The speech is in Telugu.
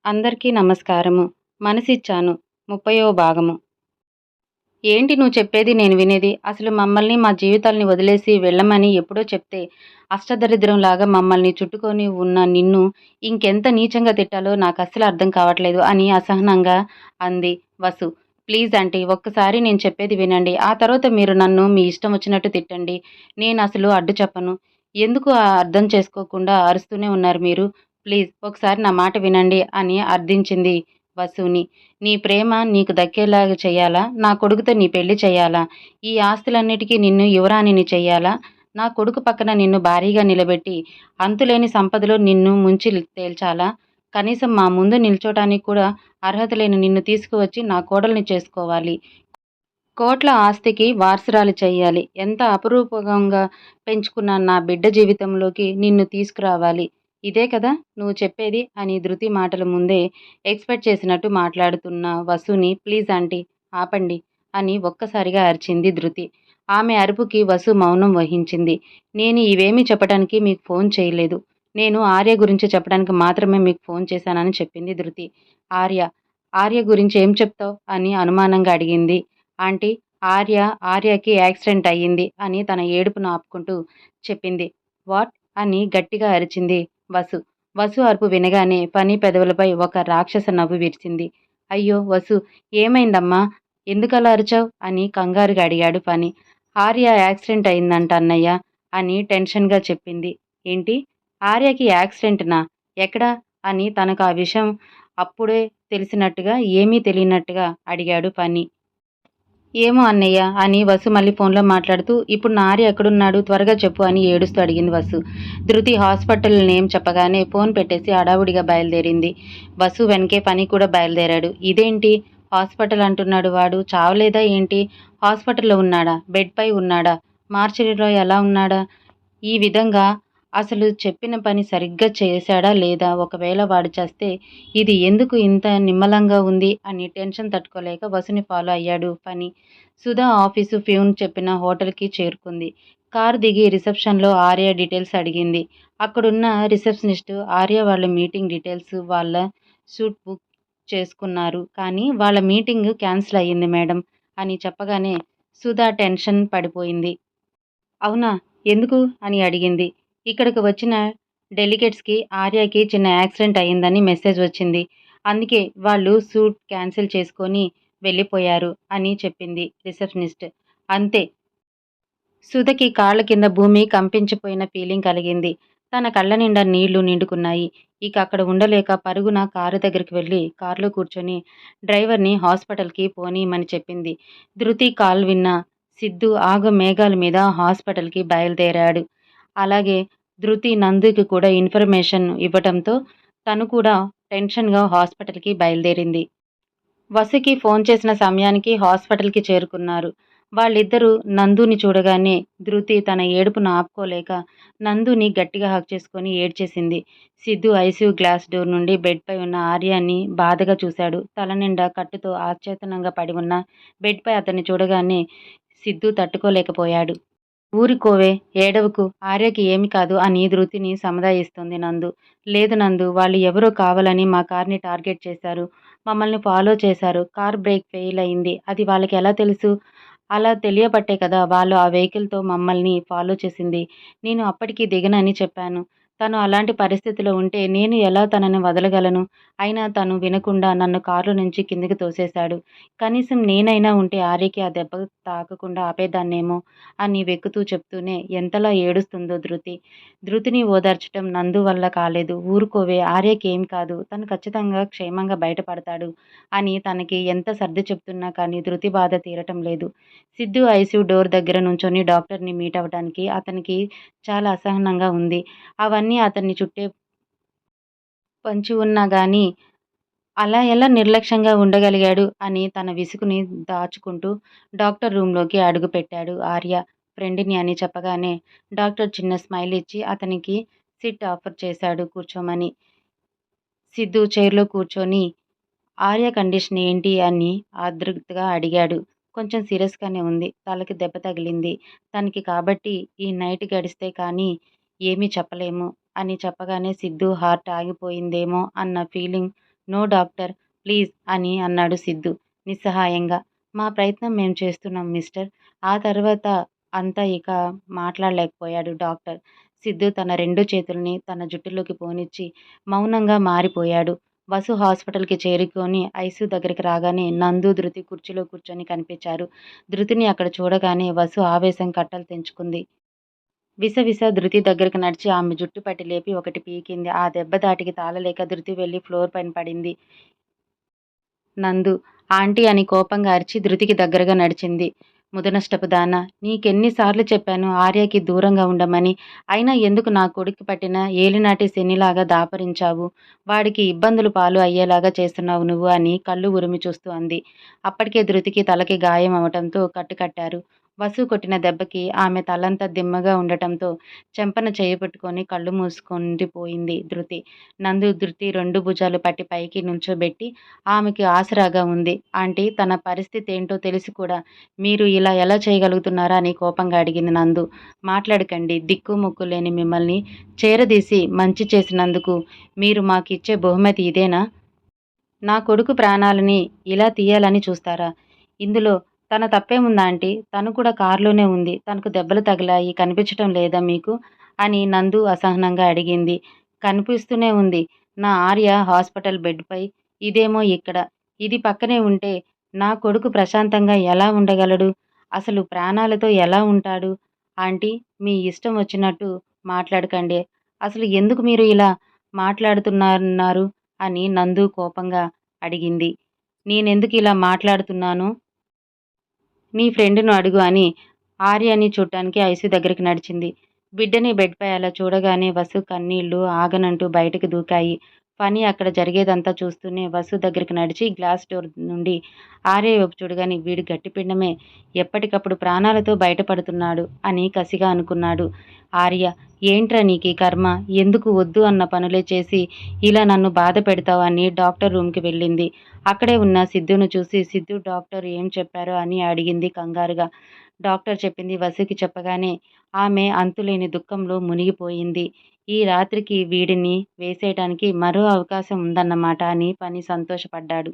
అందరికీ నమస్కారము. మనసిచ్చాను 30వ భాగము. ఏంటి నువ్వు చెప్పేది నేను వినేది? అసలు మమ్మల్ని మా జీవితాల్ని వదిలేసి వెళ్ళమని ఎప్పుడో చెప్తే అష్టదరిద్రంలాగా మమ్మల్ని చుట్టుకొని ఉన్న నిన్ను ఇంకెంత నీచంగా తిట్టాలో నాకస్సలు అర్థం కావట్లేదు అని అసహనంగా అంది వసు. ప్లీజ్ ఆంటీ, ఒక్కసారి నేను చెప్పేది వినండి. ఆ తర్వాత మీరు నన్ను మీ ఇష్టం వచ్చినట్టు తిట్టండి. నేనసలు అడ్డు చెప్పను. ఎందుకు అర్థం చేసుకోకుండా అరుస్తూనే ఉన్నారు మీరు? ప్లీజ్ ఒకసారి నా మాట వినండి అని అర్థించింది వసుని. నీ ప్రేమ నీకు దక్కేలాగా చెయ్యాలా? నా కొడుకుతో నీ పెళ్లి చెయ్యాలా? ఈ ఆస్తులన్నిటికీ నిన్ను యువరాణిని చెయ్యాలా? నా కొడుకు పక్కన నిన్ను భారీగా నిలబెట్టి అంతులేని సంపదలో నిన్ను ముంచి తేల్చాలా? కనీసం మా ముందు నిల్చోటానికి కూడా అర్హత లేని నిన్ను తీసుకువచ్చి నా కోడల్ని చేసుకోవాలి. కోట్ల ఆస్తికి వారసురాలు చెయ్యాలి. ఎంత అపురూపంగా పెంచుకున్న నా బిడ్డ జీవితంలోకి నిన్ను తీసుకురావాలి. ఇదే కదా నువ్వు చెప్పేది అని ధృతి మాటల ముందే ఎక్స్‌పెక్ట్ చేసినట్టు మాట్లాడుతున్న వసుని ప్లీజ్ ఆంటీ ఆపండి అని ఒక్కసారిగా అరిచింది ధృతి. ఆమె అరుపుకి వసు మౌనం వహించింది. నేను ఇవేమీ చెప్పడానికి మీకు ఫోన్ చేయలేదు. నేను ఆర్య గురించి చెప్పడానికి మాత్రమే మీకు ఫోన్ చేశానని చెప్పింది ధృతి. ఆర్య, ఆర్య గురించి ఏం చెప్తావు అని అనుమానంగా అడిగింది. ఆంటీ, ఆర్యకి యాక్సిడెంట్ అయ్యింది అని తన ఏడుపును ఆపుకుంటూ చెప్పింది. వాట్? అని గట్టిగా అరిచింది వసు. వసు అరుపు వినగానే ఫణి పెదవులపై ఒక రాక్షస నవ్వు విరిసింది. అయ్యో వసు, ఏమైందమ్మా? ఎందుకలా అరిచావు? అని కంగారుగా అడిగాడు ఫణి. ఆర్య యాక్సిడెంట్ అయిందంట అన్నయ్య అని టెన్షన్గా చెప్పింది. ఏంటి? ఆర్యకి యాక్సిడెంట్నా? ఎక్కడా? అని తనకు ఆ విషయం అప్పుడే తెలిసినట్టుగా ఏమీ తెలియనట్టుగా అడిగాడు ఫణి. ఏమో అన్నయ్య అని వసు మళ్ళీ ఫోన్లో మాట్లాడుతూ ఇప్పుడు నా ఆర్య ఎక్కడున్నాడు త్వరగా చెప్పు అని ఏడుస్తూ అడిగింది వసు. ధృతి హాస్పిటల్ నేమ్ చెప్పగానే ఫోన్ పెట్టేసి హడావుడిగా బయలుదేరింది. వసు వెనకే ఫణి కూడా బయలుదేరాడు. ఇదేంటి హాస్పిటల్ అంటున్నాడు వాడు? చావలేదా ఏంటి? హాస్పిటల్లో ఉన్నాడా? బెడ్పై ఉన్నాడా? మార్చిరీలో ఎలా ఉన్నాడా? ఈ విధంగా అసలు చెప్పిన పని సరిగ్గా చేశాడా లేదా? ఒకవేళ వాడు చస్తే ఇది ఎందుకు ఇంత నిమ్మలంగా ఉంది అని టెన్షన్ తట్టుకోలేక వసుని ఫాలో అయ్యాడు ఫణి. సుధా ఆఫీసు ప్యూన్ చెప్పిన హోటల్కి చేరుకుంది. కారు దిగి రిసెప్షన్లో ఆర్య డీటెయిల్స్ అడిగింది. అక్కడున్న రిసెప్షనిస్ట్ ఆర్య వాళ్ళ మీటింగ్ డీటెయిల్స్ వాళ్ళ సూట్ బుక్ చేసుకున్నారు. కానీ వాళ్ళ మీటింగ్ క్యాన్సిల్ అయ్యింది మేడం అని చెప్పగానే సుధా టెన్షన్ పడిపోయింది. అవునా? ఎందుకు? అని అడిగింది. ఇక్కడికి వచ్చిన డెలిగేట్స్‌కి ఆర్యకి చిన్న యాక్సిడెంట్ అయిందని మెసేజ్ వచ్చింది. అందుకే వాళ్ళు షూట్ క్యాన్సిల్ చేసుకొని వెళ్ళిపోయారు అని చెప్పింది రిసెప్షనిస్ట్. అంతే. సుధకి కాళ్ళ కింద భూమి కంపించిపోయిన ఫీలింగ్ కలిగింది. తన కళ్ళ నిండా నీళ్లు నిండుకున్నాయి. ఇక అక్కడ ఉండలేక పరుగున కారు దగ్గరికి వెళ్ళి కారులో కూర్చొని డ్రైవర్‌ని హాస్పిటల్‌కి పోనీయమని చెప్పింది. ధృతి కాల్ విన్న సిద్ధు ఆగు మేఘాల మీద హాస్పిటల్‌కి బయలుదేరాడు. అలాగే ధృతి నందుకి కూడా ఇన్ఫర్మేషన్ ఇవ్వటంతో తను కూడా టెన్షన్‌గా హాస్పిటల్‌కి బయలుదేరింది. వసుకి ఫోన్ చేసిన సమయానికి హాస్పిటల్‌కి చేరుకున్నారు. వాళ్ళిద్దరూ నందుని చూడగానే ధృతి తన ఏడుపును ఆపుకోలేక నందుని గట్టిగా హగ్ చేసుకొని ఏడ్చేసింది. సిద్ధు ఐసీయూ గ్లాస్ డోర్ నుండి బెడ్‌పై ఉన్న ఆర్యాని బాధగా చూశాడు. తల నిండా కట్టుతో అచేతనంగా పడి ఉన్న బెడ్‌పై అతన్ని చూడగానే సిద్ధు తట్టుకోలేకపోయాడు. ఊరుకోవే, ఏడవకు, ఆర్యకి ఏమీ కాదు అని ధృతిని సముదాయిస్తోంది నందు. లేదు నందు, వాళ్ళు ఎవరో కావాలని మా కార్‌ని టార్గెట్ చేశారు. మమ్మల్ని ఫాలో చేశారు. కార్ బ్రేక్ ఫెయిల్ అయింది. అది వాళ్ళకి ఎలా తెలుసు? అలా తెలియబట్టే కదా వాళ్ళు ఆ వెహికల్‌తో మమ్మల్ని ఫాలో చేసింది. నేను అప్పటికి దిగనని చెప్పాను. తను అలాంటి పరిస్థితిలో ఉంటే నేను ఎలా తనని వదలగలను? అయినా తను వినకుండా నన్ను కారులో నుంచి కిందకి తోసేశాడు. కనీసం నేనైనా ఉంటే ఆర్యకి ఆ దెబ్బ తాకకుండా ఆపేదాన్నేమో అని వెక్కుతూ చెప్తూనే ఎంతలా ఏడుస్తుందో ధృతి. ధృతిని ఓదార్చటం నందు వల్ల కాలేదు. ఊరుకోవే, ఆర్యకేం కాదు. తను ఖచ్చితంగా క్షేమంగా బయటపడతాడు అని తనకి ఎంత సర్ది చెప్తున్నా కానీ ధృతి బాధ తీరటం లేదు. సిద్ధు ఐసీయూ డోర్ దగ్గర నుంచొని డాక్టర్‌ని మీట్ అవ్వటానికి అతనికి చాలా అసహనంగా ఉంది. అవన్నీ అతన్ని చుట్టే పొంచి ఉన్నా గానీ అలా ఎలా నిర్లక్ష్యంగా ఉండగలిగాడు అని తన విసుగుని దాచుకుంటూ డాక్టర్ రూమ్‌లోకి అడుగుపెట్టాడు ఆర్య. ఫ్రెండ్‌ని అని చెప్పగానే డాక్టర్ చిన్న స్మైల్ ఇచ్చి అతనికి సిట్ ఆఫర్ చేశాడు కూర్చోమని. సిద్ధు చైర్‌లో కూర్చొని ఆర్య కండిషన్ ఏంటి అని ఆతృతగా అడిగాడు. కొంచెం సీరియస్‌గానే ఉంది. తలకి దెబ్బ తగిలింది. తనకి కాబట్టి ఈ నైట్ గడిస్తే కానీ ఏమీ చెప్పలేము అని చెప్పగానే సిద్ధు హార్ట్ ఆగిపోయిందేమో అన్న ఫీలింగ్ నో డాక్టర్ ప్లీజ్ అని అన్నాడు సిద్ధు నిస్సహాయంగా. మా ప్రయత్నం మేం చేస్తున్నాం మిస్టర్. ఆ తర్వాత అంతా ఇక మాట్లాడలేకపోయాడు డాక్టర్. సిద్ధు తన 2 చేతుల్ని తన జుట్టులోకి పోనిచ్చి మౌనంగా మారిపోయాడు. వసు హాస్పిటల్‌కి చేరుకొని ఐసీయూ దగ్గరికి రాగానే నందు, ధృతి కుర్చీలో కూర్చొని కనిపించారు. ధృతిని అక్కడ చూడగానే వసు ఆవేశం కట్టలు తెంచుకుంది. విసవిస ధృతి దగ్గరికి నడిచి ఆమె జుట్టు పట్టి లేపి ఒకటి పీకింది. ఆ దెబ్బ ధాటికి తాళలేక ధృతి వెళ్లి ఫ్లోర్ పైన పడింది. నందు ఆంటీ అని కోపంగా అరిచి ధృతికి దగ్గరగా నడిచింది. ముదనష్టపు దాన నీకెన్నిసార్లు చెప్పాను ఆర్యకి దూరంగా ఉండమని. అయినా ఎందుకు నా కొడుక్కి పట్టిన ఏలినాటి శనిలాగా దాపరించావు. వాడికి ఇబ్బందులు పాలు అయ్యేలాగా చేస్తున్నావు నువ్వు అని కళ్ళు ఉరిమి చూస్తూ అంది. అప్పటికే ధృతికి తలకి గాయం అవటంతో కట్టుకట్టారు. వసు కొట్టిన దెబ్బకి ఆమె తలంతా దిమ్మగా ఉండటంతో చెంపన చెయ్యి పెట్టుకొని కళ్ళు మూసుకుండిపోయింది ధృతి. నందు ధృతి 2 భుజాలు పట్టి పైకి నుంచోబెట్టి ఆమెకి ఆసరాగా ఉంది. ఆంటీ తన పరిస్థితి ఏంటో తెలిసి కూడా మీరు ఇలా ఎలా చేయగలుగుతున్నారా అని కోపంగా అడిగింది నందు. మాట్లాడకండి. దిక్కు మొక్కు లేని మిమ్మల్ని చేరదీసి మంచి చేసినందుకు మీరు మాకిచ్చే బహుమతి ఇదేనా? నా కొడుకు ప్రాణాలని ఇలా తీయాలని చూస్తారా? ఇందులో తన తప్పేముంది ఆంటీ? తను కూడా కారులోనే ఉంది. తనకు దెబ్బలు తగిలాయి కనిపించటం లేదా మీకు? అని నందు అసహనంగా అడిగింది. కనిపిస్తూనే ఉంది. నా ఆర్య హాస్పిటల్ బెడ్‌పై, ఇదేమో ఇక్కడ. ఇది పక్కనే ఉంటే నా కొడుకు ప్రశాంతంగా ఎలా ఉండగలడు? అసలు ప్రాణాలతో ఎలా ఉంటాడు? ఆంటీ మీ ఇష్టం వచ్చినట్టు మాట్లాడకండి. అసలు ఎందుకు మీరు ఇలా మాట్లాడుతున్నారు? అని నందు కోపంగా అడిగింది. నేనెందుకిలా మాట్లాడుతున్నానో నీ ఫ్రెండును అడుగు అని ఆర్యని చూడ్డానికి ఐసీయూ దగ్గరికి నడిచింది. బిడ్డని బెడ్‌పై అలా చూడగానే వసు కన్నీళ్లు ఆగనంటూ బయటకు దూకాయి. ఫణి అక్కడ జరిగేదంతా చూస్తూనే వసు దగ్గరికి నడిచి గ్లాస్ డోర్ నుండి ఆర్య వైపు చూడగానే వీడు గట్టిపిండమే ఎప్పటికప్పుడు ప్రాణాలతో బయటపడుతున్నాడు అని కసిగా అనుకున్నాడు. ఆర్య ఏంట్రా నీకీ కర్మ? ఎందుకు వద్దు అన్న పనులే చేసి ఇలా నన్ను బాధ పెడతావు అని డాక్టర్ రూమ్‌కి వెళ్ళింది. అక్కడే ఉన్న సిద్ధును చూసి సిద్ధు డాక్టర్ ఏం చెప్పారో అని అడిగింది కంగారుగా. డాక్టర్ చెప్పింది వసుకి చెప్పగానే ఆమె అంతులేని దుఃఖంలో మునిగిపోయింది. ఈ రాత్రికి వీడిని వేసేయటానికి మరో అవకాశం ఉందన్నమాట అని ఫణి సంతోషపడ్డాడు.